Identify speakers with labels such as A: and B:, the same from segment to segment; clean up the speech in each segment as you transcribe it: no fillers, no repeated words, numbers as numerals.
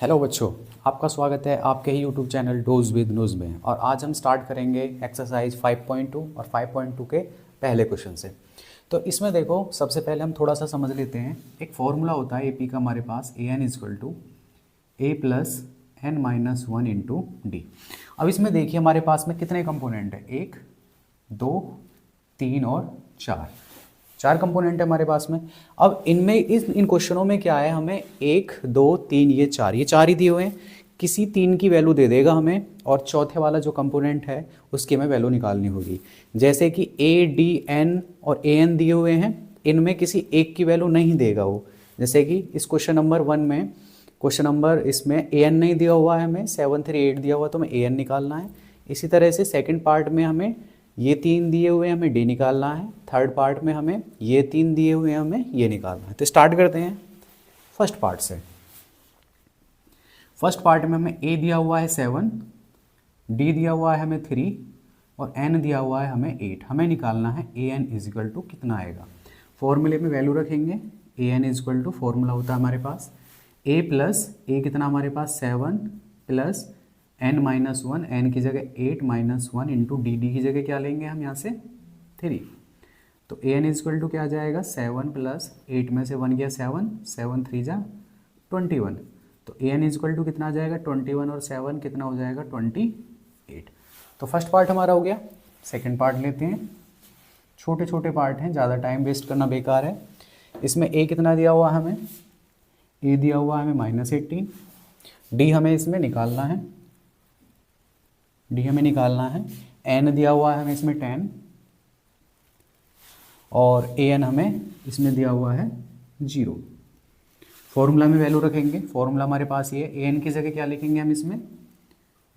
A: Hello बच्चों, आपका स्वागत है आपके ही YouTube channel dose with news में। और आज हम स्टार्ट करेंगे एक्सरसाइज 5.2 और 5.2 के पहले क्वेश्चन से। तो इसमें देखो, सबसे पहले हम थोड़ा सा समझ लेते हैं। एक फॉर्मूला होता है एपी का हमारे पास, A N is equal to A plus N minus one into D. अब इसमें देखिए हमारे पास में कितने कंपोनेंट है, 1 2 3 और 4 कंपोनेंट है हमारे पास में। अब इनमें इन क्वेश्चनों में क्या है, हमें 1 2 3 ये चार ही दिए हुए हैं। किसी तीन की वैल्यू दे देगा हमें, और चौथे वाला जो कंपोनेंट है उसकी हमें वैल्यू निकालनी होगी। जैसे कि ए डी एन और ए एन दिए हुए हैं, इनमें किसी एक की वैल्यू नहीं देगा वो। जैसे कि इस क्वेश्चन नंबर 1 में, क्वेश्चन नंबर इसमें ए एन नहीं दिया हुआ है, हमें 7 3 8 दिया हुआ, तो हमें ए एन निकालना है। इसी तरह से सेकेंड पार्ट में हमें ये 3 दिए हुए हैं, हमें डी निकालना है। थर्ड पार्ट में हमें ये 3 दिए हुए हैं, हमें ये निकालना है। तो स्टार्ट करते हैं फर्स्ट पार्ट से। फर्स्ट पार्ट में हमें ए दिया हुआ है 7, डी दिया हुआ है हमें 3 और एन दिया हुआ है हमें 8। हमें निकालना है ए एन इजिकल टू कितना आएगा। फॉर्मूले में वैल्यू रखेंगे, A N is equal to formula होता है हमारे पास ए प्लस ए कितना हमारे पास 7 plus N minus one, N की जगह 8 minus one into D, D की जगह क्या लेंगे हम यहाँ से 3। तो ए एन इजक्वल टू क्या आ जाएगा, 7 प्लस 8 में से 1 गया 7, 7 3 जा 21। तो ए एन इजक्वल टू कितना आ जाएगा, 21 और 7 कितना हो जाएगा 28। तो फर्स्ट पार्ट हमारा हो गया। सेकेंड पार्ट लेते हैं, छोटे छोटे पार्ट हैं, ज़्यादा टाइम वेस्ट करना बेकार है। इसमें ए कितना दिया हुआ हमें, ए दिया हुआ हमें -18, डी हमें इसमें निकालना है, डी हमें निकालना है। एन दिया हुआ है हमें इसमें 10 और ए एन हमें इसमें दिया हुआ है 0। फॉर्मूला में वैल्यू रखेंगे, फॉर्मूला हमारे पास ये ए एन की जगह क्या लिखेंगे हम इसमें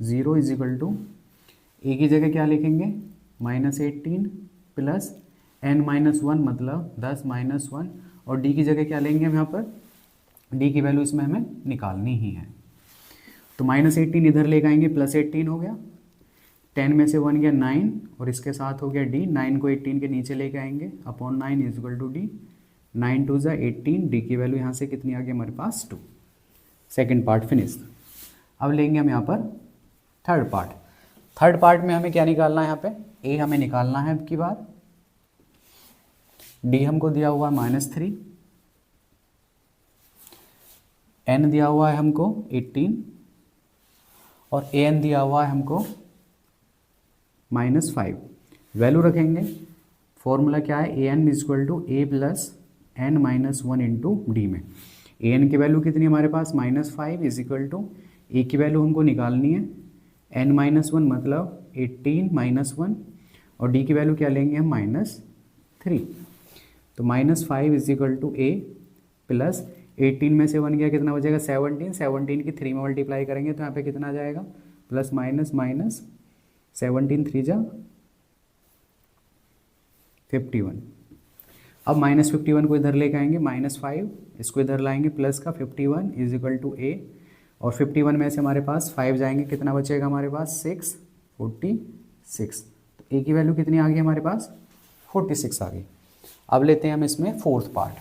A: 0 इजिकल टू ए की जगह क्या लिखेंगे -18 प्लस एन माइनस वन मतलब 10 माइनस 1 और डी की जगह क्या लेंगे हम यहाँ पर, डी की वैल्यू इसमें हमें निकालनी ही है। तो -18 इधर ले आएंगे, +18 हो गया, 10 में से 1 गया 9 और इसके साथ हो गया डी। 9 को 18 के नीचे लेके आएंगे, upon 9 is equal to D. 9 2 = 18, D की वैल्यू यहाँ से कितनी आ गई हमारे पास 2। Second part finish. अब लेंगे हम यहाँ पर थर्ड पार्ट। थर्ड पार्ट में हमें क्या निकालना है, यहाँ पे ए हमें निकालना है अब की बार, डी हमको दिया हुआ है -3, एन दिया हुआ है हमको 18 और ए एन दिया हुआ है हमको -5। वैल्यू रखेंगे, फॉर्मूला क्या है, A N is equal to A plus N minus one into D में। ए एन की वैल्यू कितनी हमारे पास -5 इजिकल टू ए की वैल्यू हमको निकालनी है एन माइनस वन मतलब 18 माइनस 1 और डी की वैल्यू क्या लेंगे हम -3। तो -5 इजिकल टू ए प्लस 18 में से 1 गया कितना बचेगा 17, 17 की 3 में मल्टीप्लाई करेंगे तो यहाँ पे कितना आ जाएगा प्लस माइनस माइनस 17 3 जा 51। अब -51 को इधर लेके आएंगे, -5 इसको इधर लाएंगे, प्लस का 51 इजिकल टू ए और 51 में से हमारे पास 5 जाएंगे, कितना बचेगा हमारे पास 6 46। तो ए की वैल्यू कितनी आ गई हमारे पास 46 आ गई। अब लेते हैं हम इसमें फोर्थ पार्ट।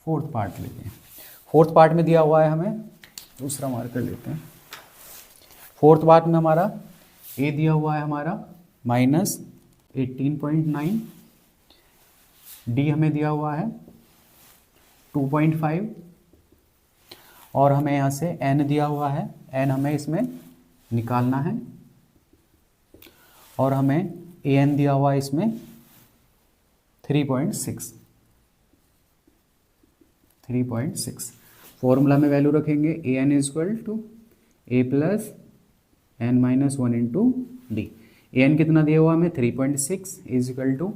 A: फोर्थ पार्ट लेते हैं। फोर्थ पार्ट में दिया हुआ है हमें, दूसरा मार्कर लेते हैं। फोर्थ पार्ट में हमारा ए दिया हुआ है हमारा -18.9, डी हमें दिया हुआ है 2.5 और हमें यहाँ से एन दिया हुआ है, एन हमें इसमें निकालना है और हमें ए एन दिया हुआ है इसमें 3.6। फॉर्मूला में वैल्यू रखेंगे, A N is equal to A plus N minus one into D. A N कितना दिया हुआ हमें 3.6 इजिकल टू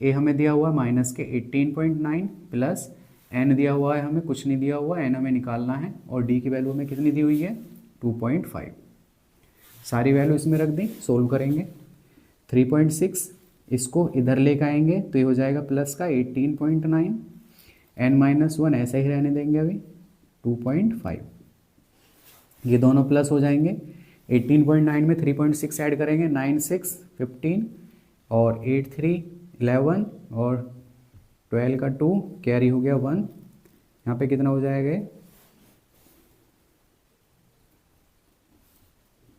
A: ए हमें दिया हुआ माइनस के 18.9 प्लस एन दिया हुआ है हमें कुछ नहीं दिया हुआ, एन हमें निकालना है और डी की वैल्यू हमें कितनी दी हुई है 2.5। सारी वैल्यू इसमें रख दी, सोल्व करेंगे। 3.6 इसको इधर लेकर आएंगे तो ये हो जाएगा प्लस का 18.9, एन माइनस वन ऐसे ही रहने देंगे अभी 2.5, ये दोनों प्लस हो जाएंगे। 18.9 में 3.6 ऐड करेंगे, 9 6 15 और 8 3 11 और 12 का 2 कैरी हो गया 1 यहाँ पे कितना हो जाएगा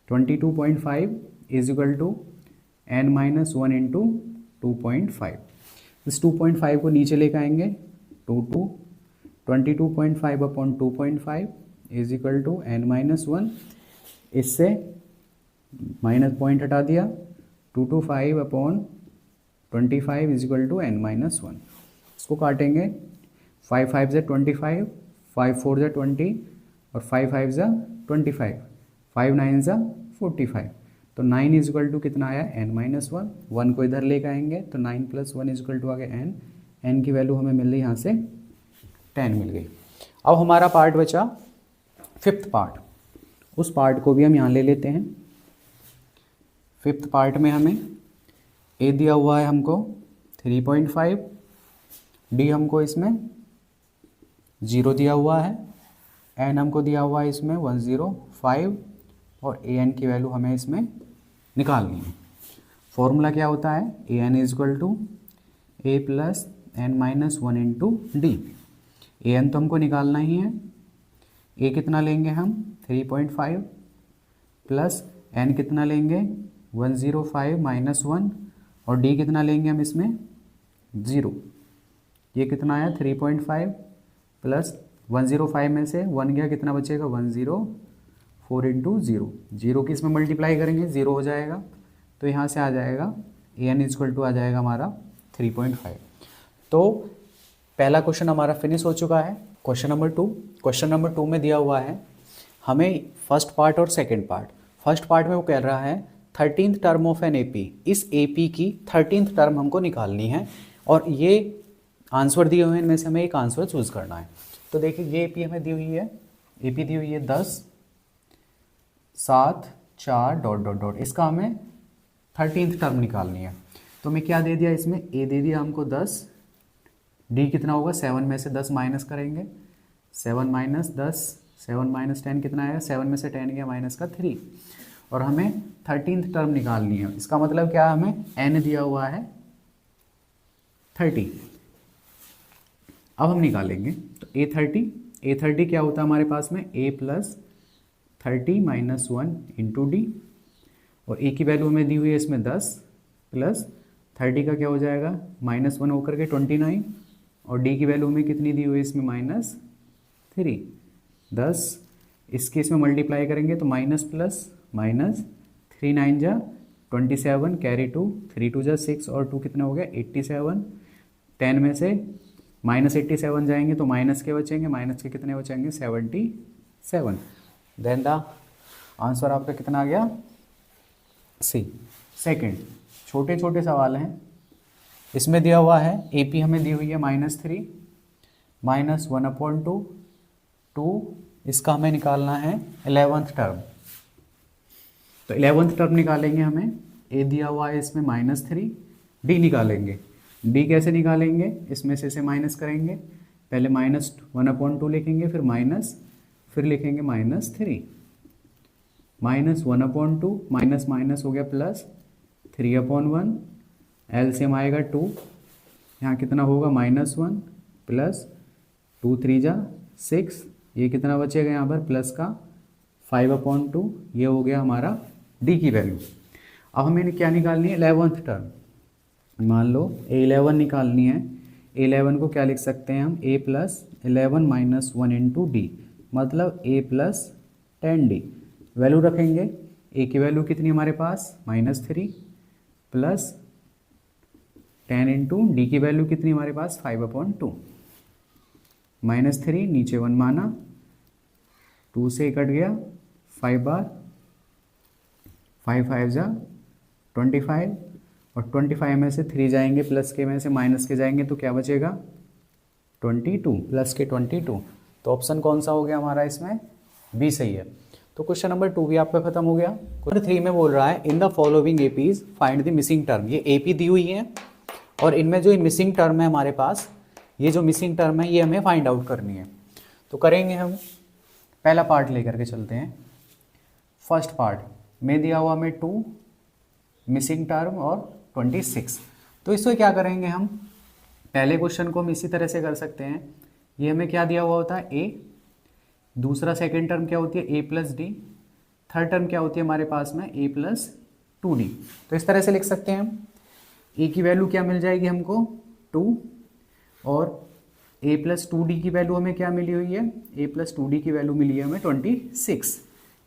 A: 22.5 is equal to n-1 into 2.5। इस 2.5 को नीचे लेकर आएंगे 22.5 upon 2.5 is equal to n-1। इससे माइनस पॉइंट हटा दिया 225 upon 25 is equal to n-1। इसको काटेंगे 5 5 से 25, 5 4 से 20 और 5 5 से 25, 5 9 से 45। तो 9 इज इक्वल टू कितना आया n-1। 1 को इधर लेकर आएंगे तो 9 + 1 इज इक्वल टू आ गया n। n की वैल्यू हमें मिल रही यहाँ से 10 मिल गई। अब हमारा पार्ट बचा फिफ्थ पार्ट, उस पार्ट को भी हम यहाँ ले लेते हैं। फिफ्थ पार्ट में हमें a दिया हुआ है हमको 3.5, d हमको इसमें 0 दिया हुआ है, n हमको दिया हुआ है इसमें 105 और an की वैल्यू हमें इसमें निकालनी है। फॉर्मूला क्या होता है an is equal to a plus n-1 into D. an तो हमको निकालना ही है, a कितना लेंगे हम 3.5 प्लस n कितना लेंगे 105 माइनस 1 और d कितना लेंगे हम इसमें 0। ये कितना आया 3.5 प्लस 105 में से 1 गया, कितना बचेगा 104 इंटू 0। 0 की इसमें मल्टीप्लाई करेंगे 0 हो जाएगा, तो यहाँ से आ जाएगा an इज इक्वल टू आ जाएगा हमारा 3.5। तो पहला क्वेश्चन हमारा फिनिश हो चुका है। क्वेश्चन नंबर 2 में दिया हुआ है हमें फर्स्ट पार्ट और सेकंड पार्ट। फर्स्ट पार्ट में वो कह रहा है 13th term of an AP, इस एपी की 13th टर्म हमको निकालनी है और ये आंसर दिए हुए हैं, इनमें से हमें एक आंसर चूज़ करना है। तो देखिए ये एपी हमें दी हुई है, एपी दी हुई है 10 7 4 डॉट डॉट डॉट, इसका हमें 13th टर्म निकालनी है। तो हमें क्या दे दिया इसमें, ए दे दिया हमको 10, डी कितना होगा 7 में से 10 माइनस करेंगे, 7 माइनस 10, 7 माइनस 10 कितना आएगा, 7 में से 10 गया माइनस का 3 और हमें 13th टर्म निकालनी है। इसका मतलब क्या है, हमें n दिया हुआ है 30। अब हम निकालेंगे तो a30 क्या होता है हमारे पास में a plus 30 minus 1 into D और a की वैल्यू हमें दी हुई है इसमें 10 प्लस 30 का क्या हो जाएगा -1 होकर के 29 और d की वैल्यू हमें कितनी दी हुई है इसमें -3। 10 इसके इसमें मल्टीप्लाई करेंगे तो माइनस प्लस माइनस 3 9 जा 27 कैरी 2 3 2 जा 6 और 2 कितना हो गया 87। 10 में से -87 जाएंगे तो माइनस के बचेंगे, माइनस के कितने बचेंगे 77। देन द आंसर आपका कितना आ गया सी। सेकंड छोटे छोटे सवाल हैं, इसमें दिया हुआ है एपी हमें दी हुई है -3 -1/2 2, इसका हमें निकालना है 11th टर्म। तो 11th टर्म निकालेंगे, हमें ए दिया हुआ है इसमें -3, डी निकालेंगे। डी कैसे निकालेंगे, इसमें से इसे माइनस करेंगे, पहले -1/2 लिखेंगे, फिर माइनस, फिर लिखेंगे -3, -1/2 माइनस माइनस हो गया प्लस 3/1, एलसीएम आएगा 2, यहाँ कितना होगा -1 प्लस 2 3 जा 6, ये कितना बचेगा यहाँ पर प्लस का 5/2, ये हो गया हमारा डी की वैल्यू। अब हमें क्या निकालनी है 11th टर्म। मान लो A11 निकालनी है, A11 को क्या लिख सकते हैं हम a plus 11 minus 1 into D, मतलब a प्लस 10d। वैल्यू रखेंगे, a की वैल्यू कितनी हमारे पास -3 प्लस 10 इंटू डी की वैल्यू कितनी हमारे पास 5/2। -3 नीचे 1 माना, 2 से कट गया 5 बार, 5 5 जा 25 और 25 में से 3 जाएंगे, प्लस के में से माइनस के जाएंगे तो क्या बचेगा 22, प्लस के 22। तो ऑप्शन कौन सा हो गया हमारा इसमें, बी सही है। तो क्वेश्चन नंबर 2 भी आपका खत्म हो गया। क्वेश्चन 3 में बोल रहा है in the following APs find the missing term. ये एपी दी हुई है और इनमें जो मिसिंग टर्म है हमारे पास, ये जो मिसिंग टर्म है ये हमें फाइंड आउट करनी है। तो करेंगे हम, पहला पार्ट लेकर के चलते हैं। फर्स्ट पार्ट में दिया हुआ हमें 2 मिसिंग टर्म और 26। तो इसको क्या करेंगे हम, पहले क्वेश्चन को हम इसी तरह से कर सकते हैं, ये हमें क्या दिया हुआ होता है a, दूसरा सेकेंड टर्म क्या होती है a plus D, third term क्या होती है हमारे पास में a प्लस 2d। तो इस तरह से लिख सकते हैं हम। a की वैल्यू क्या मिल जाएगी हमको 2, और a प्लस 2d की वैल्यू हमें क्या मिली हुई है, a प्लस 2d की वैल्यू मिली है हमें 26।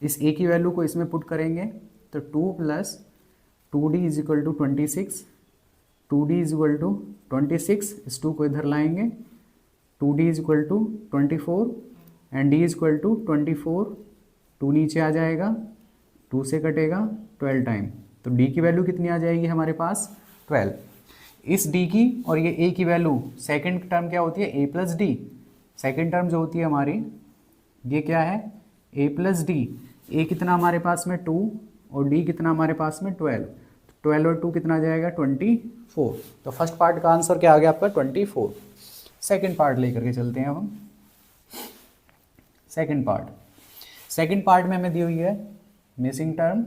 A: इस a की वैल्यू को इसमें पुट करेंगे तो 2 plus 2d is equal to 26, 2d is equal to 26, इस 2 को इधर लाएंगे, 2d is equal to 24 and d is equal to 24, 2 नीचे आ जाएगा, 2 से कटेगा 12 टाइम, तो d की वैल्यू कितनी आ जाएगी हमारे पास 12। इस d की और ये a की वैल्यू, सेकंड टर्म क्या होती है a plus D, second term जो होती है हमारी ये क्या है a प्लस डी, a कितना हमारे पास में 2 और d कितना हमारे पास में 12, 12 और 2 कितना आ जाएगा 24। तो फर्स्ट पार्ट का आंसर क्या आ गया आपका 24। सेकंड पार्ट लेकर के चलते हैं अब हम। सेकंड पार्ट में हमें दी हुई है मिसिंग टर्म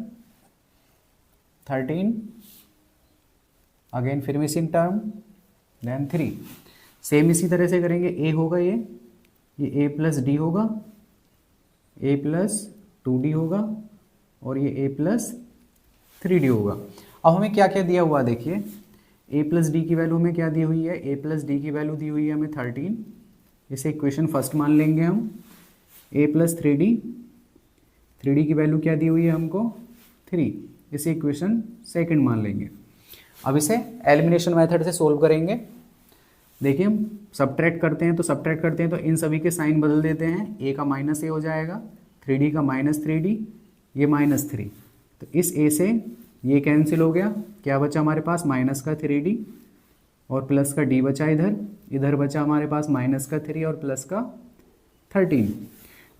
A: 13, अगेन फिर मिसिंग टर्म, देन 3। सेम इसी तरह से करेंगे, a होगा ये a प्लस डी होगा, a प्लस 2d होगा, और ये a प्लस 3d होगा। अब हमें क्या क्या दिया हुआ देखिए, a प्लस डी की वैल्यू हमें क्या दी हुई है, a प्लस डी की वैल्यू दी हुई है हमें 13, इसे इक्वेशन फर्स्ट मान लेंगे हम। a प्लस 3d की वैल्यू क्या दी हुई है हमको 3, इसे इक्वेशन सेकंड मान लेंगे। अब इसे एलिमिनेशन मेथड से सोल्व करेंगे। देखिए हम सब्ट्रैक्ट करते हैं तो इन सभी के साइन बदल देते हैं, a का माइनस a हो जाएगा, 3d का माइनस 3d, ये माइनस 3, तो इस a से ये कैंसिल हो गया, क्या बचा हमारे पास माइनस का 3d और प्लस का d बचा, इधर बचा हमारे पास माइनस का 3 और प्लस का 13।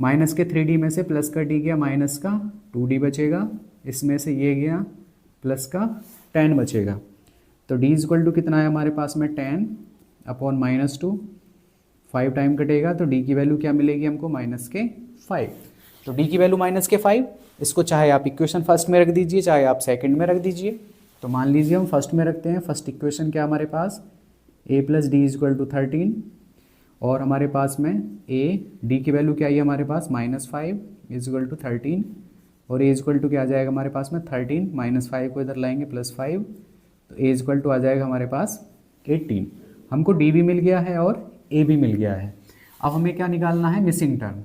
A: माइनस के 3d में से प्लस का d गया, माइनस का 2d बचेगा, इसमें से ये गया प्लस का 10 बचेगा। तो d इज इक्वल टू कितना है हमारे पास में 10 अपॉन माइनस 2, 5 टाइम कटेगा, तो d की वैल्यू क्या मिलेगी हमको माइनस के 5। तो d की वैल्यू माइनस के 5, इसको चाहे आप इक्वेशन फर्स्ट में रख दीजिए चाहे आप सेकंड में रख दीजिए। तो मान लीजिए हम फर्स्ट में रखते हैं, फर्स्ट इक्वेशन क्या हमारे पास a plus D is equal to 13, और हमारे पास में d की वैल्यू क्या आई है हमारे पास माइनस 5 इज इक्वल टू 13, और a इज इक्वल टू क्या आ जाएगा हमारे पास में 13, माइनस 5 को इधर लाएंगे प्लस 5, तो a इज इक्वल टू आ जाएगा हमारे पास 18। हमको d भी मिल गया है और a भी मिल गया है। अब हमें क्या निकालना है, मिसिंग टर्म।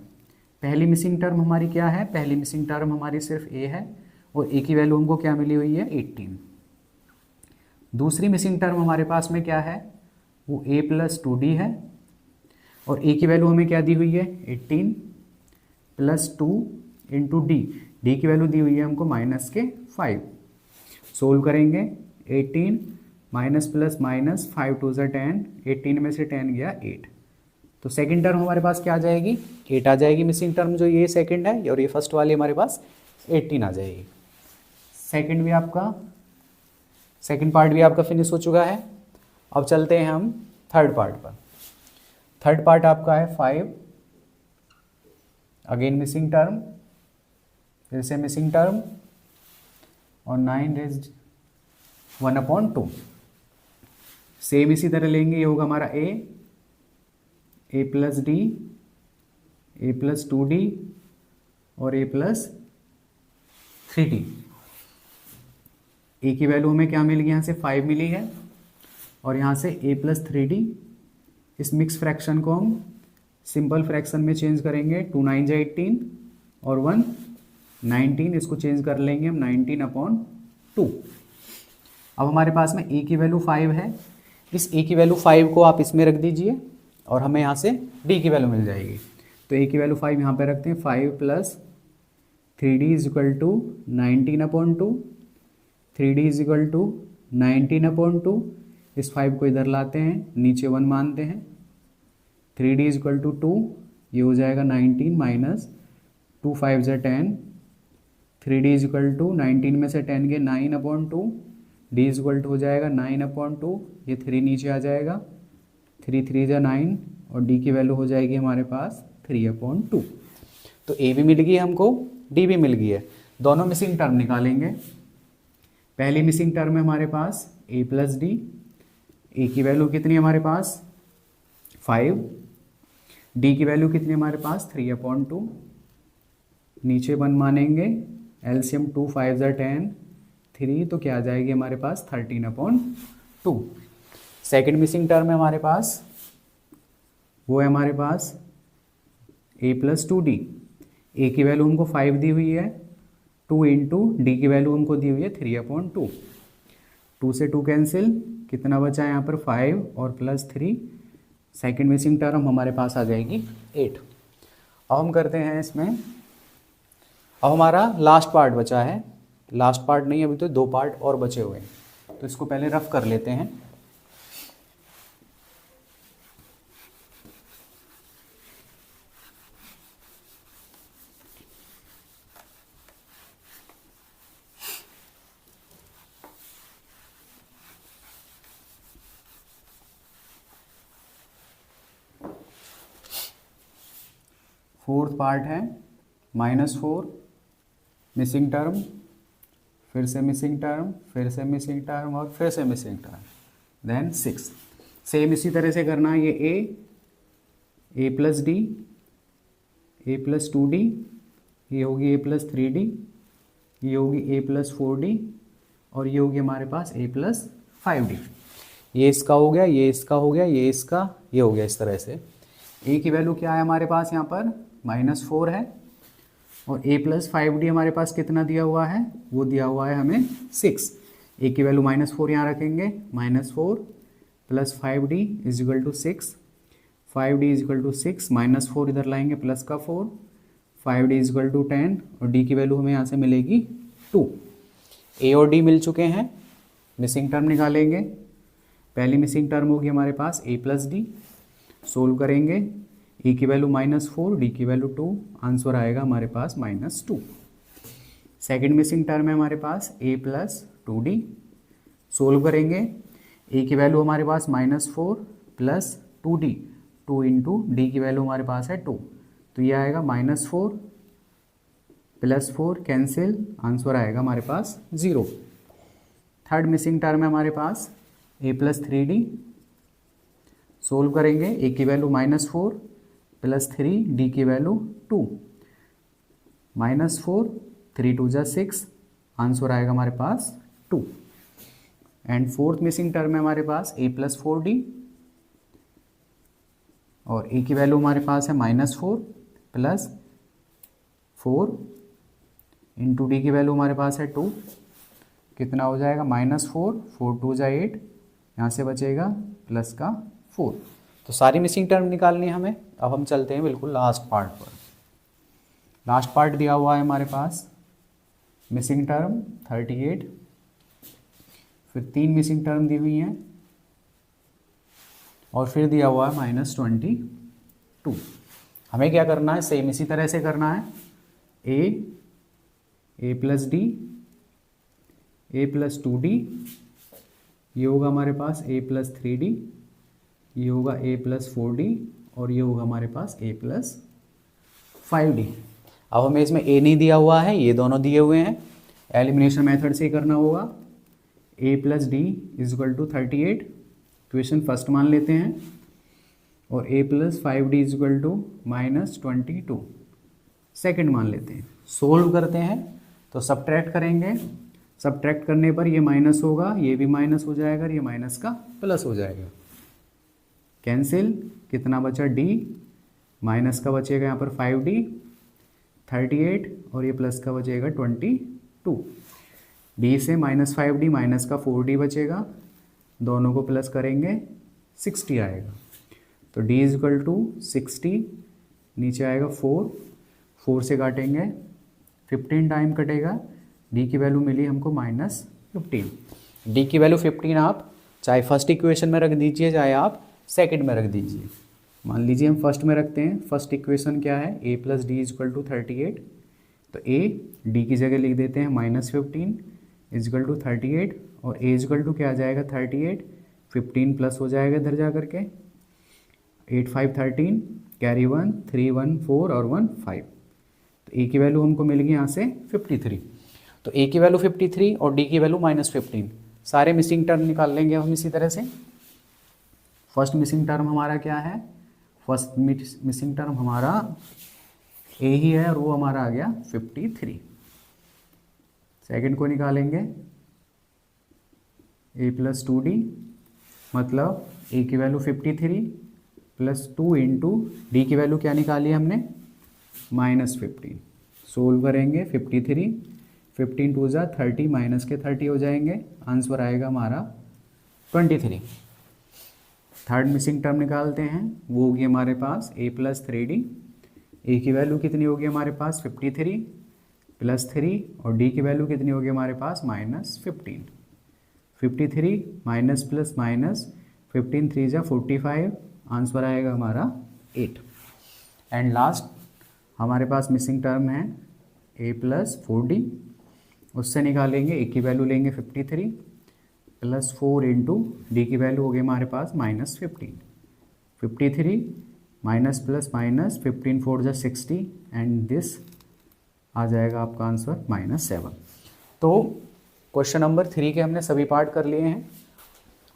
A: पहली मिसिंग टर्म हमारी क्या है, पहली मिसिंग टर्म हमारी सिर्फ a है, और a की वैल्यू हमको क्या मिली हुई है 18। दूसरी मिसिंग टर्म हमारे पास में क्या है, वो a प्लस 2d है, और a की वैल्यू हमें क्या दी हुई है 18 प्लस 2 इंटू d की वैल्यू दी हुई है हमको माइनस के 5। सोल्व करेंगे, 18 माइनस प्लस माइनस 5 टू ज़ा 10, 18 में से 10 गया 8, तो सेकंड टर्म हमारे पास क्या आ जाएगी 8 आ जाएगी। मिसिंग टर्म जो ये सेकंड है और ये फर्स्ट वाली हमारे पास 18 आ जाएगी। सेकंड पार्ट भी आपका फिनिश हो चुका है। अब चलते हैं हम थर्ड पार्ट पर। थर्ड पार्ट आपका है 5, अगेन मिसिंग टर्म, फिर से मिसिंग टर्म, और 9 रेज्ड 1/2। सेम इसी तरह लेंगे, ये होगा हमारा a plus D, a plus 2d और a प्लस 3d। a की वैल्यू हमें क्या मिल गई, यहाँ से 5 मिली है, और यहाँ से a प्लस 3d। इस मिक्स फ्रैक्शन को हम सिंपल फ्रैक्शन में चेंज करेंगे, 2 9 जा 18 और 1 19, इसको चेंज कर लेंगे हम 19/2। अब हमारे पास में a की वैल्यू 5 है, इस a की वैल्यू 5 को आप इसमें रख दीजिए और हमें यहाँ से d की वैल्यू मिल जाएगी। तो a की वैल्यू 5 यहाँ पे रखते हैं, 5 plus 3d is equal to 19/2, 3d is equal to 19/2। इस 5 को इधर लाते हैं, नीचे 1 मानते हैं, 3d इज इक्वल टू 2, ये हो जाएगा 19 माइनस 2 5 ज़ा 10, 3d इज इक्वल टू 19 में से 10 गए 9/2, d इज इक्वल टू हो जाएगा 9/2, ये 3 नीचे आ जाएगा, 3 3 ज़ा 9, और d की वैल्यू हो जाएगी हमारे पास 3/2। तो a भी मिल गई हमको, d भी मिल गई है। दोनों मिसिंग टर्म निकालेंगे। पहली मिसिंग टर्म है हमारे पास a प्लस डी, a की वैल्यू कितनी है हमारे पास 5, डी की वैल्यू कितनी हमारे पास 3/2, नीचे 1 मानेंगे, एलसीएम 2 5 ज़ा 10, 3 तो क्या आ जाएगी हमारे पास 13/2। सेकेंड मिसिंग टर्म है हमारे पास, वो है हमारे पास a+2d। ए की वैल्यू हमको 5 दी हुई है, 2 इंटू डी की वैल्यू हमको दी हुई है 3/2। 2 से 2 कैंसिल, कितना बचा है यहाँ पर 5 और +3, सेकेंड मिसिंग टर्म हमारे पास आ जाएगी 8। अब हम करते हैं इसमें, अब हमारा लास्ट पार्ट बचा है, लास्ट पार्ट नहीं अभी तो 2 पार्ट और बचे हुए हैं, तो इसको पहले रफ कर लेते हैं। फोर्थ पार्ट है -4, मिसिंग टर्म, फिर से मिसिंग टर्म, फिर से मिसिंग टर्म और फिर से मिसिंग टर्म, देन 6। सेम इसी तरह से करना है, ये a+d, a+2d, ये होगी a+3d, ये होगी a+4d और ये होगी हमारे पास a+5d। ये इसका हो गया, ये इसका हो गया, ये इसका, ये हो गया। इस तरह से a की वैल्यू क्या है हमारे पास यहाँ पर -4 है, और a+5d हमारे पास कितना दिया हुआ है, वो दिया हुआ है हमें 6। a की वैल्यू -4 यहाँ रखेंगे, -4 + 5d = 6, 5d = 6, -4 इधर लाएंगे प्लस का 4, 5d = 10 और d की वैल्यू हमें यहाँ से मिलेगी 2। a और d मिल चुके हैं, मिसिंग टर्म निकालेंगे। पहली मिसिंग टर्म होगी हमारे पास a+d, सोल्व करेंगे, e की वैल्यू -4, d की वैल्यू 2, आंसर आएगा हमारे पास -2। सेकेंड मिसिंग टर्म है हमारे पास a+2d, सोल्व करेंगे, a की वैल्यू हमारे पास -4 + 2d, 2 इंटू डी की वैल्यू हमारे पास है 2, तो ये आएगा -4 + 4 कैंसिल, आंसर आएगा हमारे पास 0। थर्ड मिसिंग टर्म है हमारे पास a+3d, सोल्व करेंगे, a की वैल्यू -4 + 3, डी की वैल्यू 2, -4, 3 2 ज़ा 6, आंसर आएगा हमारे पास 2। एंड फोर्थ मिसिंग टर्म है हमारे पास a+4d, और a की वैल्यू हमारे पास है -4 + 4 इंटू डी की वैल्यू हमारे पास है 2, कितना हो जाएगा -4, 4 2 ज़ा 8, यहाँ से बचेगा प्लस का 4। तो सारी मिसिंग टर्म निकालनी है हमें। अब हम चलते हैं बिल्कुल लास्ट पार्ट पर। लास्ट पार्ट दिया हुआ है हमारे पास, मिसिंग टर्म 38, फिर 3 मिसिंग टर्म दी हुई हैं और फिर दिया हुआ है -22। हमें क्या करना है, सेम इसी तरह से करना है, a+d, a+2d, ये होगा हमारे पास a+3d, ये होगा a+4d और ये होगा हमारे पास a+5d। अब हमें इसमें a नहीं दिया हुआ है, ये दोनों दिए हुए हैं, एलिमिनेशन मेथड से ही करना होगा। a+d = 38, इक्वेशन फर्स्ट मान लेते हैं, और a+5d = -22 सेकेंड मान लेते हैं। सोल्व करते हैं तो सब्ट्रैक्ट करेंगे, सब्ट्रैक्ट करने पर ये माइनस होगा, ये भी माइनस हो जाएगा, ये माइनस का प्लस हो जाएगा, कैंसिल, कितना बचा d, माइनस का बचेगा यहाँ पर 5d, 38 और ये प्लस का बचेगा 22। d से -5d माइनस का 4d बचेगा, दोनों को प्लस करेंगे 60 आएगा, तो d = 60, नीचे आएगा 4, 4 से काटेंगे 15 टाइम कटेगा, d की वैल्यू मिली हमको -15। d की वैल्यू 15 आप चाहे फर्स्ट इक्वेशन में रख दीजिए, चाहे आप सेकंड में रख दीजिए। मान लीजिए हम फर्स्ट में रखते हैं, फर्स्ट इक्वेशन क्या है, a+d = 38, तो a d की जगह लिख देते हैं -15 = 38 और a = क्या आ जाएगा 38, 15 प्लस हो जाएगा इधर जा करके, 8 5 13, कैरी 1, 3 1 4 और 1 5, तो a की वैल्यू हमको मिल गई यहाँ से 53। तो a की वैल्यू 53 और d की वैल्यू -15, सारे मिसिंग टर्म निकाल लेंगे हम इसी तरह से। फर्स्ट मिसिंग टर्म हमारा क्या है फर्स्ट मिसिंग टर्म हमारा ए ही है और वो हमारा आ गया 53। सेकंड को निकालेंगे ए प्लस 2d, मतलब ए की वैल्यू 53 प्लस 2 इंटू डी की वैल्यू क्या निकाली हमने -15। सोल्व करेंगे 53, 15 टू जा 30, माइनस के 30 हो जाएंगे, आंसर आएगा हमारा 23। थर्ड मिसिंग टर्म निकालते हैं, वो होगी हमारे पास a प्लस 3d। ए की वैल्यू कितनी होगी हमारे पास 53 प्लस 3 और डी की वैल्यू कितनी होगी हमारे पास -15। 53 माइनस प्लस माइनस 15 3 जा 45, आंसर आएगा हमारा 8। एंड लास्ट हमारे पास मिसिंग टर्म है a प्लस 4d, उससे निकालेंगे a की वैल्यू लेंगे 53 प्लस 4 इंटू डी की वैल्यू होगी हमारे पास -15। 53 माइनस प्लस माइनस 15 4 जा 60 एंड दिस आ जाएगा आपका आंसर -7। तो क्वेश्चन नंबर 3 के हमने सभी पार्ट कर लिए हैं।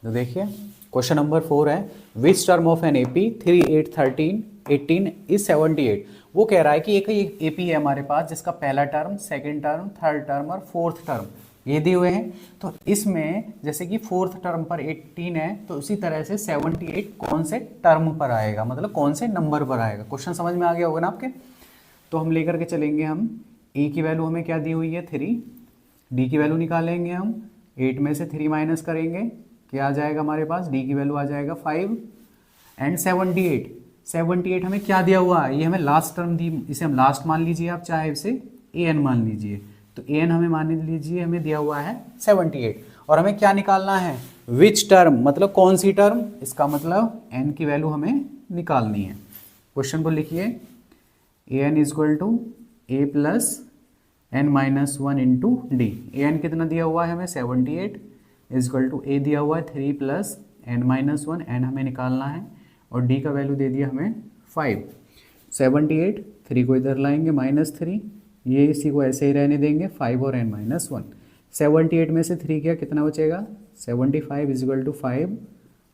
A: तो देखिए क्वेश्चन नंबर 4 है which term of an AP 3 8 13 18 is 78। वो कह रहा है कि एक एपी है हमारे पास जिसका पहला term, second term, third term और फोर्थ टर्म ये दिए हुए हैं। तो इसमें जैसे कि फोर्थ टर्म पर 18 है तो उसी तरह से 78 कौन से टर्म पर आएगा, मतलब कौन से नंबर पर आएगा। क्वेश्चन समझ में आ गया होगा ना आपके। तो हम लेकर के चलेंगे, हम ए की वैल्यू हमें क्या दी हुई है 3, डी की वैल्यू निकालेंगे हम, 8 में से 3 माइनस करेंगे, क्या आ जाएगा हमारे पास, डी की वैल्यू आ जाएगा 5 एंड 78 हमें क्या दिया हुआ है, ये हमें लास्ट टर्म दी, इसे हम लास्ट मान लीजिए आप, चाहे इसे ए एन मान लीजिए। तो ए एन हमें मान लीजिए हमें दिया हुआ है 78 और हमें क्या निकालना है विच टर्म, मतलब कौन सी टर्म, इसका मतलब एन की वैल्यू हमें निकालनी है। क्वेश्चन को लिखिए A N is equal to A plus N minus 1 into D. A N कितना दिया हुआ है हमें 78 इज इक्वल टू ए दिया हुआ है 3 प्लस एन माइनस 1, एन हमें निकालना है और डी का वैल्यू दे दिया हमें 5। 78 3 को इधर लाएंगे -3, ये इसी को ऐसे ही रहने देंगे 5 और n माइनस 1। 78 में से 3 क्या कितना बचेगा 75 इज इक्वल टू 5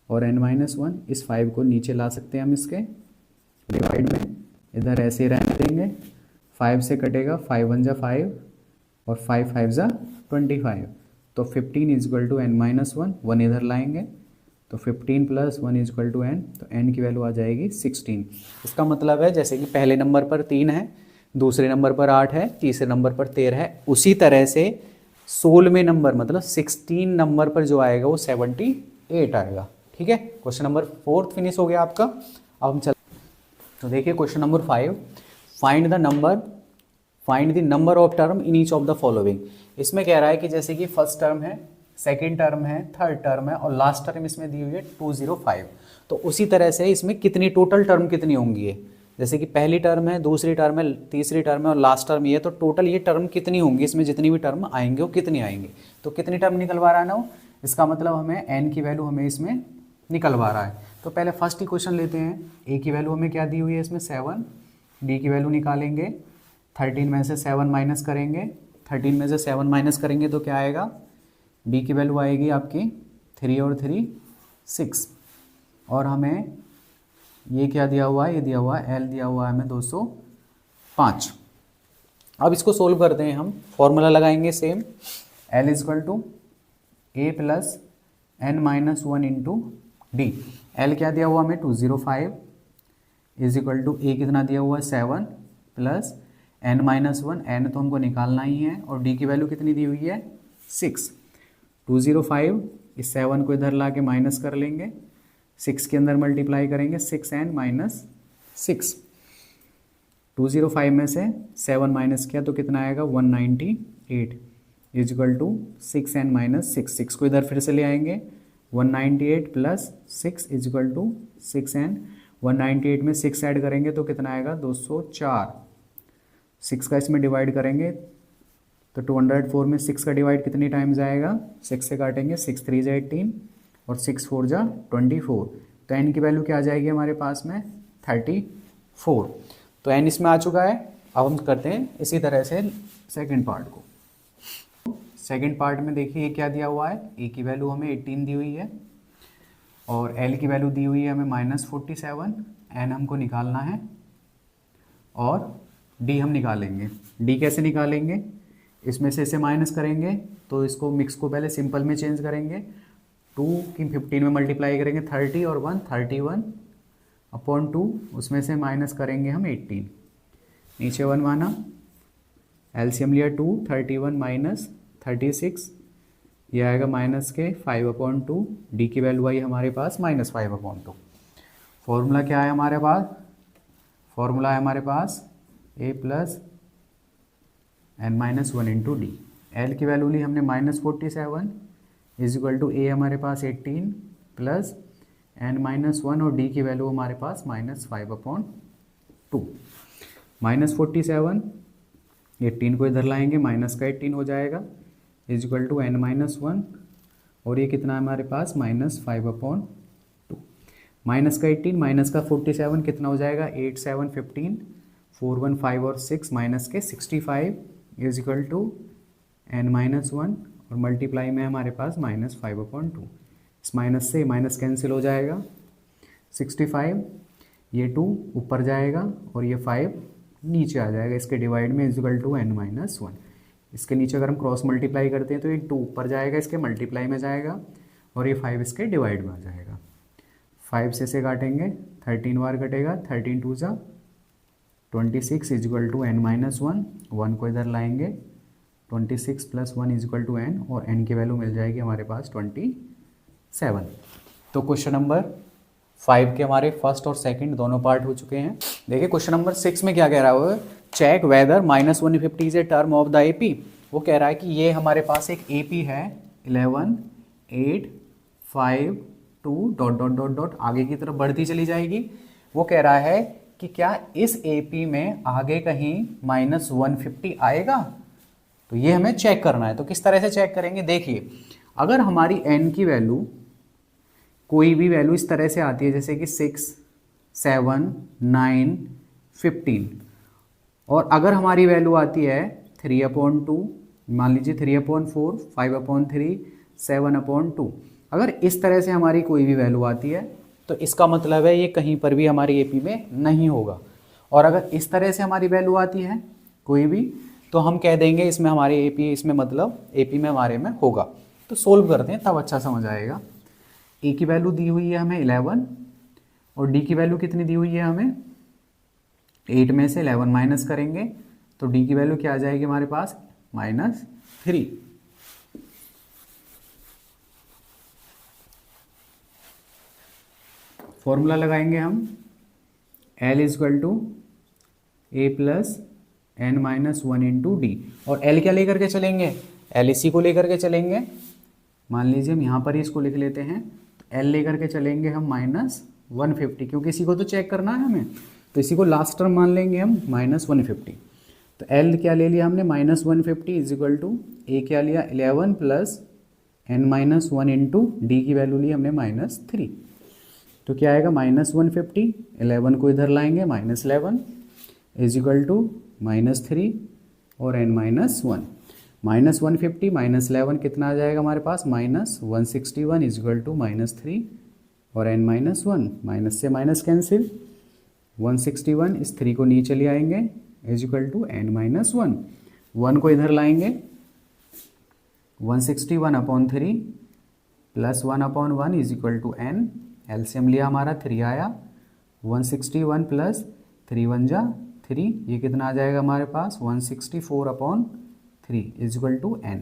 A: और n माइनस 1। इस 5 को नीचे ला सकते हैं हम इसके डिवाइड में, इधर ऐसे ही रहने देंगे, 5 से कटेगा 5 1 जा 5 और 5 5 जा 25। तो 15 is equal to n minus 1, 1 इधर लाएंगे तो 15 plus 1 is equal to n, तो n की वैल्यू आ जाएगी 16। इसका मतलब है जैसे कि पहले नंबर पर 3 है, दूसरे नंबर पर 8 है, तीसरे नंबर पर 13 है, उसी तरह से 16वें नंबर मतलब 16 नंबर पर जो आएगा वो 78 आएगा। ठीक है, क्वेश्चन नंबर 4 फिनिश हो गया आपका। अब हम चल, तो देखिए question number 5, find the number of term in each of the following. इसमें कह रहा है कि जैसे कि फर्स्ट टर्म है, सेकेंड टर्म है, थर्ड टर्म है और लास्ट टर्म इसमें दी हुई है 205। तो उसी तरह से इसमें कितनी टोटल टर्म कितनी होंगी है, जैसे कि पहली टर्म है, दूसरी टर्म है, तीसरी टर्म है और लास्ट टर्म ये है, तो टोटल ये टर्म कितनी होंगी, इसमें जितनी भी टर्म आएंगे वो कितनी आएंगी। तो कितनी टर्म निकलवा रहा है ना वो, इसका मतलब हमें n की वैल्यू हमें इसमें निकलवा रहा है। तो पहले फर्स्ट इक्वेशन लेते हैं, a की वैल्यू हमें क्या दी हुई है इसमें 7, d की वैल्यू निकालेंगे, 13 में से 7 माइनस करेंगे, 13 में से 7 माइनस करेंगे तो क्या आएगा, d की वैल्यू आएगी आपकी 3 और 3 6 और हमें ये क्या दिया हुआ है, ये दिया हुआ है l दिया हुआ है हमें 205। अब इसको सोल्व करते हैं हम, फॉर्मूला लगाएंगे same, l is equal to A plus N minus 1 into D. L क्या दिया हुआ हमें 205 इज इक्वल टू ए कितना दिया हुआ है 7 प्लस एन माइनस 1, एन तो हमको निकालना ही है और डी की वैल्यू कितनी दी हुई है 6। 205 इस 7 को इधर ला के माइनस कर लेंगे, 6 के अंदर मल्टीप्लाई करेंगे 6n माइनस 6। 205 में से 7 माइनस किया तो कितना आएगा 198 is equal to 6n minus 6। 6 को इधर फिर से ले आएंगे, 198 plus 6 is equal to 6n। 198 में 6 ऐड करेंगे तो कितना आएगा 204। 6 का इसमें डिवाइड करेंगे तो 204 में 6 का डिवाइड कितनी टाइम्स आएगा, 6 से काटेंगे, 6 3 जा 18 और 6 4 जा 24। तो n की वैल्यू क्या आ जाएगी हमारे पास में 34। तो n इसमें आ चुका है। अब हम करते हैं इसी तरह से सेकंड पार्ट को। सेकंड पार्ट में देखिए क्या दिया हुआ है, a की वैल्यू हमें 18 दी हुई है और l की वैल्यू दी हुई है हमें -47 n हमको निकालना है और d हम निकालेंगे। d कैसे निकालेंगे, इसमें से इसे माइनस करेंगे तो इसको मिक्स को पहले सिंपल में चेंज करेंगे, 2 की 15 में मल्टीप्लाई करेंगे 30 और 1 31 अपॉन 2, उसमें से माइनस करेंगे हम 18, नीचे 1 माना, एलसीएम लिया 2, 31 माइनस 36, ये आएगा माइनस के 5/2, डी की वैल्यू आई हमारे पास -5/2। फॉर्मूला क्या है हमारे पास, फॉर्मूला है हमारे पास a plus n-1 into D. L की वैल्यू ली हमने -47 इज इक्वल टू ए हमारे पास 18 प्लस n-1 और डी की वैल्यू हमारे पास -5/2। -47 18 को इधर लाएंगे, माइनस का 18 हो जाएगा इज इक्वल टू n-1 और ये कितना है हमारे पास -5/2। माइनस का 18 माइनस का 47 कितना हो जाएगा 8 7 15 4 1 5 और 6 माइनस के 65 इज इक्वल टू n-1 और मल्टीप्लाई में हमारे पास -5/2। इस माइनस से माइनस कैंसिल हो जाएगा, 65 ये 2 ऊपर जाएगा और ये 5 नीचे आ जाएगा, इसके डिवाइड में इज इक्वल टू n-1। इसके नीचे अगर हम क्रॉस मल्टीप्लाई करते हैं तो ये 2 ऊपर जाएगा, इसके मल्टीप्लाई में जाएगा और ये 5 इसके डिवाइड में आ जाएगा। 5 से इसे काटेंगे, 13 बार कटेगा, 13 2 जा 26 इज इक्वल टू n-1, 1 को इधर लाएंगे, 26 plus 1 is equal to n और n की वैल्यू मिल जाएगी हमारे पास 27। तो क्वेश्चन नंबर 5 के हमारे फर्स्ट और सेकंड दोनों पार्ट हो चुके हैं। देखिए क्वेश्चन नंबर 6 में क्या कह रहा है, check whether -150 is a term of the AP. वो कह रहा है कि ये हमारे पास एक एपी है 11 8 5 2 डॉट डॉट डॉट डॉट आगे की तरफ बढ़ती चली जाएगी। वो कह रहा है कि क्या इस एपी में आगे कहीं -150 आएगा, तो ये हमें चेक करना है। तो किस तरह से चेक करेंगे, देखिए अगर हमारी n की वैल्यू कोई भी वैल्यू इस तरह से आती है जैसे कि 6 7 9 15 और अगर हमारी वैल्यू आती है 3/2, मान लीजिए 3/4 5/3 7/2, अगर इस तरह से हमारी कोई भी वैल्यू आती है तो इसका मतलब है ये कहीं पर भी हमारी एपी में नहीं होगा। और अगर इस तरह से हमारी वैल्यू आती है कोई भी, तो हम कह देंगे इसमें हमारी एपी, इसमें मतलब एपी में हमारे में होगा। तो सोल्व करते हैं तब अच्छा समझ आएगा। ए की वैल्यू दी हुई है हमें 11 और डी की वैल्यू कितनी दी हुई है हमें 8 में से 11 माइनस करेंगे तो डी की वैल्यू क्या आ जाएगी हमारे पास -3। फॉर्मूला लगाएंगे हम L is equal to A plus n-1 into D. और L क्या लेकर के चलेंगे, L इसी को लेकर के चलेंगे। मान लीजिए हम यहाँ पर ही इसको लिख लेते हैं, तो L लेकर के चलेंगे हम -150, क्योंकि इसी को तो चेक करना है हमें, तो इसी को लास्ट टर्म मान लेंगे हम -150। तो L क्या ले लिया हमने -150 इज इक्वल टू ए क्या लिया 11 प्लस n-1 इंटू डी की वैल्यू ली हमने -3। तो क्या आएगा -150, 11 को इधर लाएंगे -11 इज इक्वल टू -3 और n-1। -150 -11 कितना आ जाएगा हमारे पास -161 इज इक्वल टू -3 और n-1, माइनस से माइनस कैंसिल, 161 इस 3 को नीचे ले आएंगे इज इक्वल टू n-1, 1 को इधर लाएंगे, 161/3 plus 1/1 is equal to n। LCM लिया हमारा 3 आया, 161 प्लस 3 1 जा 3, ये कितना आ जाएगा हमारे पास 164/3 इज इक्वल टू n।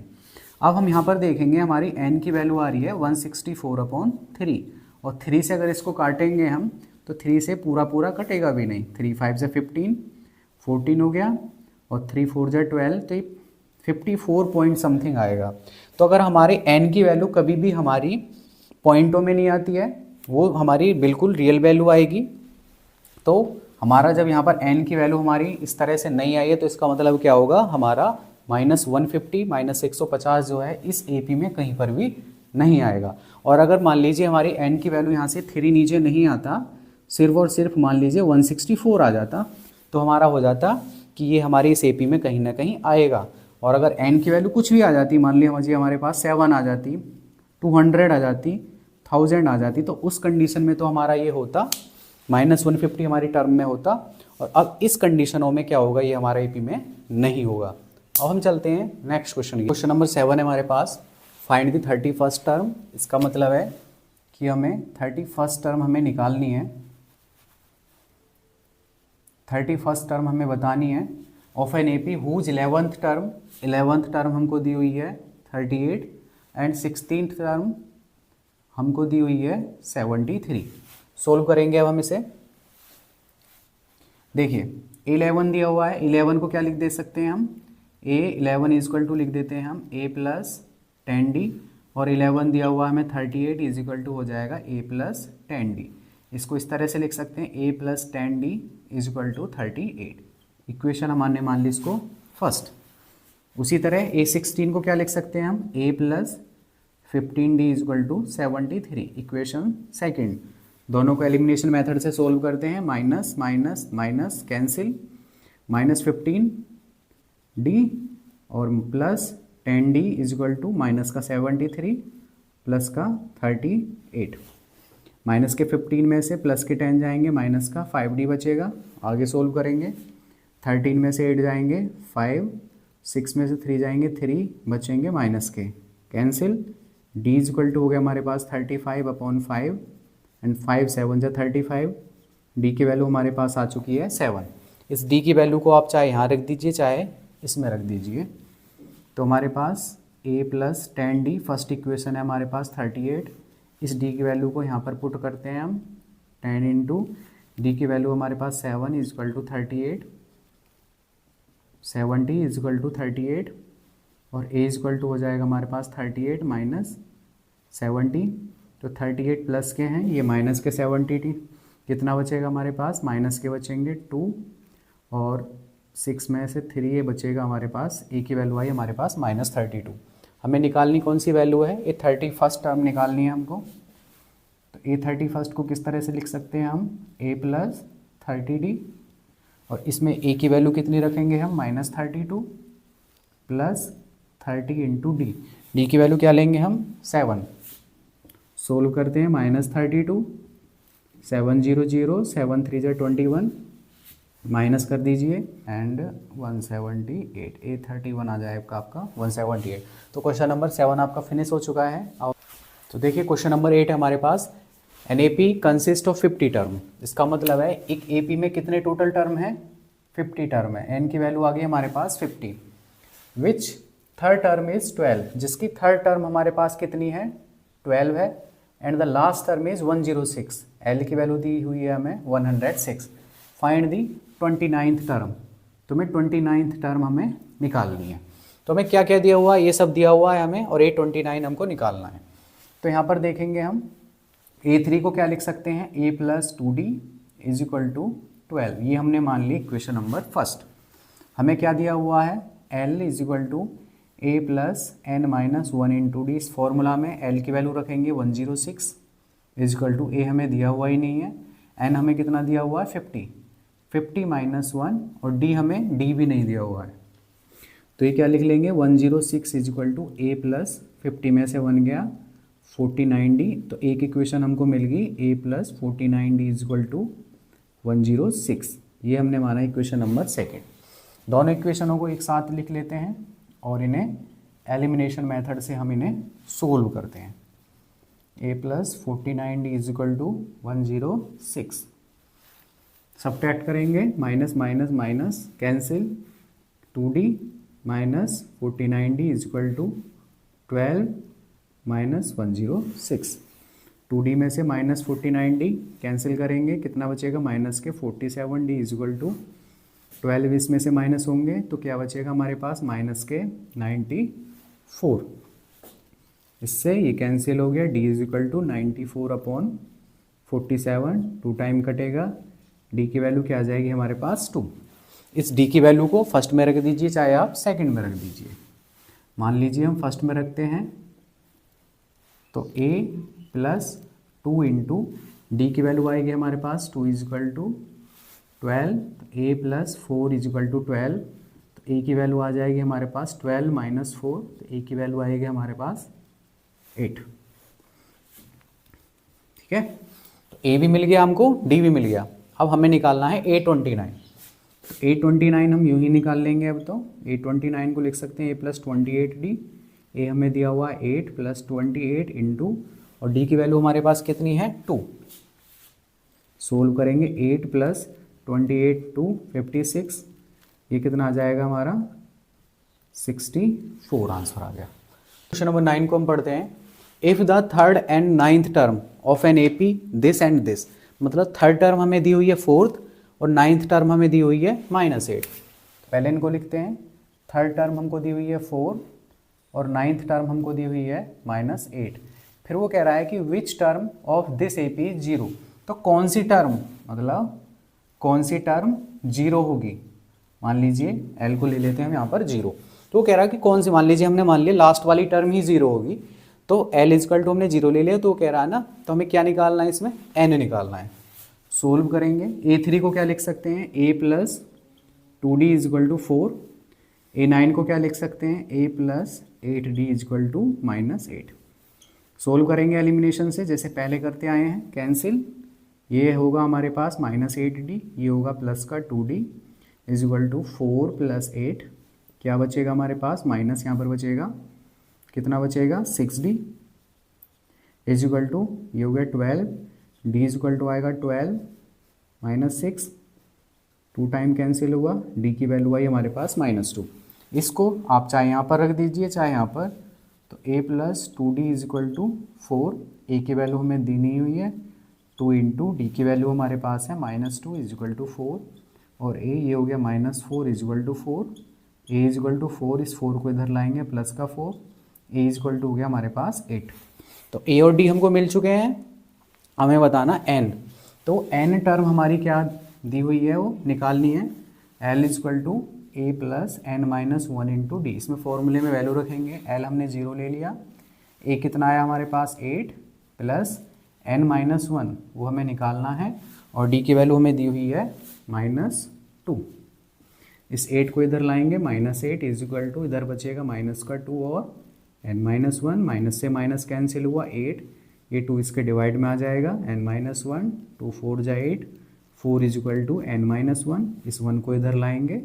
A: अब हम यहाँ पर देखेंगे हमारी n की वैल्यू आ रही है 164/3 और 3 से अगर इसको काटेंगे हम तो 3 से पूरा पूरा कटेगा भी नहीं, 3 5 से 15 14 हो गया और 3 4 जा 12, तो 54 पॉइंट समथिंग आएगा। तो अगर हमारे n की वैल्यू कभी भी हमारी पॉइंटों में नहीं आती है, वो हमारी बिल्कुल रियल वैल्यू आएगी। तो हमारा जब यहाँ पर n की वैल्यू हमारी इस तरह से नहीं आई है तो इसका मतलब क्या होगा, हमारा -150 -150 जो है इस एपी में कहीं पर भी नहीं आएगा। और अगर मान लीजिए हमारी n की वैल्यू यहाँ से 3 नीचे नहीं आता, सिर्फ और सिर्फ मान लीजिए 164 आ जाता, तो हमारा हो जाता कि ये हमारी इस एपी में कहीं ना कहीं आएगा। और अगर n की वैल्यू कुछ भी आ जाती, मान लीजिए हमारे पास 7 आ जाती, 200 आ जाती, 1000 आ जाती, तो उस कंडीशन में तो हमारा ये होता -150 हमारी टर्म में होता, और अब इस कंडीशनों में क्या होगा, ये हमारा एपी में नहीं होगा। अब हम चलते हैं नेक्स्ट क्वेश्चन। क्वेश्चन नंबर 7 है हमारे पास, फाइंड द 31st टर्म। इसका मतलब है कि हमें 31st टर्म हमें निकालनी है, 31st टर्म हमें बतानी है of an AP whose 11th term हमको दी हुई है 38 एंड 16th टर्म हमको दी हुई है 73। सोल्व करेंगे अब हम इसे। देखिए 11 दिया हुआ है, 11 को क्या लिख दे सकते हैं हम, A11 इजक्वल टू लिख देते हैं हम A प्लस 10D, और 11 दिया हुआ हमें 38 इजक्वल टू हो जाएगा A प्लस 10D। इसको इस तरह से लिख सकते हैं A plus 10D is equal to 38। Equation हमने मान ली इसको फर्स्ट। उसी तरह A16 को क्या लिख सकते हैं हम, A plus 15D is equal to 73, equation second. दोनों को एलिमिनेशन मेथड से सोल्व करते हैं, minus minus minus cancel, -15D और plus 10D is equal to minus का 73 प्लस का 38। माइनस के 15 में से प्लस के 10 जाएंगे, माइनस का 5D बचेगा। आगे सोल्व करेंगे, 13 में से 8 जाएंगे 5, 6 में से 3 जाएंगे 3 बचेंगे माइनस के, कैंसिल। D इजक्वल टू हो गया हमारे पास 35/5 एंड 5 7 जा 35। D की वैल्यू हमारे पास आ चुकी है 7। इस D की वैल्यू को आप चाहे यहाँ रख दीजिए चाहे इसमें रख दीजिए। तो हमारे पास A plus 10D first equation है हमारे पास 38। इस D की वैल्यू को यहाँ पर पुट करते हैं हम, 10 इंटू D की वैल्यू हमारे पास 7 इजक्वल टू 38, 70 इजक्वल टू 38, और A इजक्वल टू हो जाएगा हमारे पास 38 माइनस 70। तो 38 प्लस के हैं, ये माइनस के 70, कितना बचेगा हमारे पास, माइनस के बचेंगे 2, और 6 में से 3 ये बचेगा हमारे पास। A की वैल्यू आई हमारे पास -32। हमें निकालनी कौन सी वैल्यू है, ये 31st टर्म निकालनी है हमको। तो A 31st को किस तरह से लिख सकते हैं हम, A प्लस 30D, और इसमें A की वैल्यू कितनी रखेंगे हम, -32 प्लस 30 इंटू D की वैल्यू क्या लेंगे हम, 7। सोल्व करते हैं, -32, 7 0 0, 7 3 जा 21, माइनस कर दीजिए एंड 178, A31 आ जाएगा आपका 178। तो क्वेश्चन नंबर 7 आपका फिनिश हो चुका है। तो देखिए क्वेश्चन नंबर 8 है हमारे पास, an AP consist of 50 term. इसका मतलब है एक एपी में कितने टोटल टर्म है, 50 टर्म है। एन की वैल्यू आ गई हमारे पास 50, विच थर्ड टर्म इज 12, जिसकी थर्ड टर्म हमारे पास कितनी है, 12 है, and the last term is 106। L की वैल्यू दी हुई है हमें 106। फाइंड दी 29th टर्म, तो हमें 29th टर्म हमें निकालनी है। तो हमें क्या क्या दिया हुआ है, ये सब दिया हुआ है हमें, और A29 हमको निकालना है। तो यहाँ पर देखेंगे हम A3 को क्या लिख सकते हैं, A plus 2D is equal to 12, ये हमने मान ली इक्वेशन नंबर फर्स्ट। हमें क्या दिया हुआ है, L is equal to A plus N minus 1 into D। इस फॉर्मूला में L की वैल्यू रखेंगे 106 इज इक्वल टू A हमें दिया हुआ ही नहीं है, N हमें कितना दिया हुआ है 50 माइनस 1, और D हमें D भी नहीं दिया हुआ है। तो ये क्या लिख लेंगे, 106 is equal to A plus 50 में से 1 गया 49D। तो एक इक्वेशन हमको मिल गई A plus 49D is equal to 106। ये हमने माना इक्वेशन नंबर सेकेंड। दोनों इक्वेशनों को एक साथ लिख लेते हैं और इन्हें एलिमिनेशन मेथड से हम इन्हें सोल्व करते हैं। A plus 49D is equal to 106, subtract करेंगे, minus minus minus cancel, 2D minus 49D is equal to 12 minus 106। 2D में से माइनस 49D कैंसिल करेंगे, कितना बचेगा, माइनस के 47D इज इक्वल टू 12, इसमें से माइनस होंगे तो क्या बचेगा हमारे पास, माइनस के 94। इससे ये कैंसिल हो गया, D is equal to 94/47, 2 time कटेगा, D की वैल्यू क्या आ जाएगी हमारे पास 2। इस D की वैल्यू को फर्स्ट में रख दीजिए चाहे आप सेकंड में रख दीजिए। मान लीजिए हम फर्स्ट में रखते हैं, तो A प्लस 2 इंटू D की वैल्यू आएगी हमारे पास 2 इज इक्वल टू 12, तो A plus 4 is equal to 12, तो A की वैल्यू आ जाएगी हमारे पास 12 माइनस 4, तो A की वैल्यू आएगी हमारे पास 8। ठीक है, तो ए भी मिल गया हमको, डी भी मिल गया। अब हमें निकालना है A29। A29 हम यूँ ही निकाल लेंगे अब तो। A29 को लिख सकते हैं A+28D। ए हमें दिया हुआ 8 + 28 इंटू, और डी की वैल्यू हमारे पास कितनी है 2। सोल्व करेंगे 8 + 28 2 56, ये कितना आ जाएगा हमारा 64 आंसर आ गया। क्वेश्चन नंबर 9 को हम पढ़ते हैं। If the third and ninth term of an AP this and this, मतलब थर्ड टर्म हमें दी हुई है 4th और नाइन्थ टर्म हमें दी हुई है -8। पहले इनको लिखते हैं। थर्ड टर्म हमको दी हुई है 4 और नाइन्थ टर्म हमको दी हुई है -8। फिर वो कह रहा है कि which term of this AP is 0, तो कौन सी टर्म, मतलब कौन सी टर्म 0 होगी। मान लीजिए L को ले लेते हैं हम यहाँ पर 0, तो वो कह रहा है कि कौन सी, मान लीजिए हमने मान लिया लास्ट वाली टर्म ही 0 होगी, तो L = हमने 0 ले लिया, तो वो कह रहा है ना, तो हमें क्या निकालना है इसमें, N निकालना है। सोल्व करेंगे। A3 को क्या लिख सकते हैं, A + 2D = 4। A9 को क्या लिख सकते हैं, A + 8D = -8। सोल्व करेंगे एलिमिनेशन से, जैसे पहले करते आए हैं, कैंसिल। ये होगा हमारे पास -8D, ये होगा प्लस का 2D = 4 + 8, क्या बचेगा हमारे पास, माइनस यहाँ पर बचेगा, कितना बचेगा 6D = ये हो गया 12, D = आएगा 12 - 6, 2 टाइम कैंसिल हुआ, D की वैल्यू आई हमारे पास -2। इसको आप चाहे यहाँ पर रख दीजिए चाहे यहाँ पर, तो A + 2D = 4, A की वैल्यू हमें दी नहीं हुई है, 2 इंटू D की वैल्यू हमारे पास है -2 = 4, और A ये हो गया -4 = 4, A = 4, इस 4 को इधर लाएंगे प्लस का 4, A = हो गया हमारे पास 8। तो A और D हमको मिल चुके हैं, हमें बताना N। तो N टर्म हमारी क्या दी हुई है वो निकालनी है। L = A + n-1 into D. इसमें फॉर्मूले में वैल्यू रखेंगे, L हमने 0 ले लिया, A कितना आया हमारे पास 8 + n-1 वो हमें निकालना है, और D की वैल्यू हमें दी हुई है -2। इस 8 को इधर लाएंगे, -8 = इधर बचेगा -2 और n-1, माइनस से माइनस कैंसिल हुआ 8, ये 2 इसके डिवाइड में आ जाएगा, n-1 2 4 जा 8, 4 = n-1, इस 1 को इधर लाएंगे,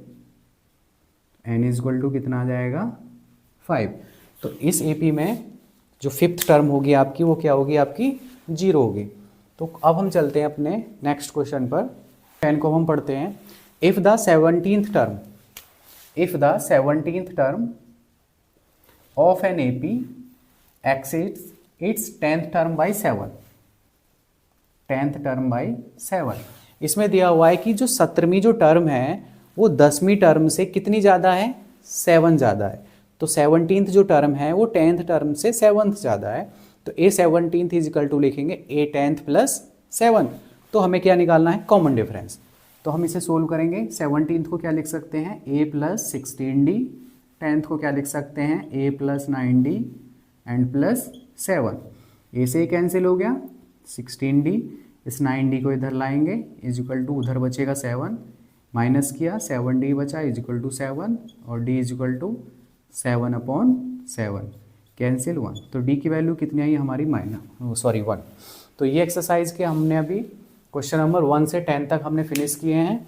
A: n = कितना आ जाएगा 5। तो इस AP में जो 5th टर्म होगी आपकी वो क्या होगी, आपकी 0 होगी। तो अब हम चलते हैं अपने नेक्स्ट क्वेश्चन पर। 10 को हम पढ़ते हैं। If the 17th term of an AP exceeds its 10th term by 7, 10th term by 7, इसमें दिया हुआ है कि जो 17वीं जो टर्म है वो 10वीं टर्म से कितनी ज़्यादा है, 7 ज़्यादा है। तो 17th जो टर्म है वो 10th टर्म से 7th ज़्यादा है, तो A17th = लिखेंगे A10th + 7। तो हमें क्या निकालना है, कॉमन डिफरेंस। तो हम इसे सोल्व करेंगे। 17th को क्या लिख सकते हैं, A + 16D, 10th को क्या लिख सकते हैं, A + 9D एंड +7। A से कैंसिल हो गया 16D, इस 9D को इधर लाएंगे, = उधर बचेगा 7, माइनस किया 7D बचा = 7, और D = 7/7, कैंसिल 1। तो D की वैल्यू कितनी आई हमारी, 1। तो ये एक्सरसाइज के हमने अभी क्वेश्चन नंबर 1 से 10 तक हमने फिनिश किए हैं।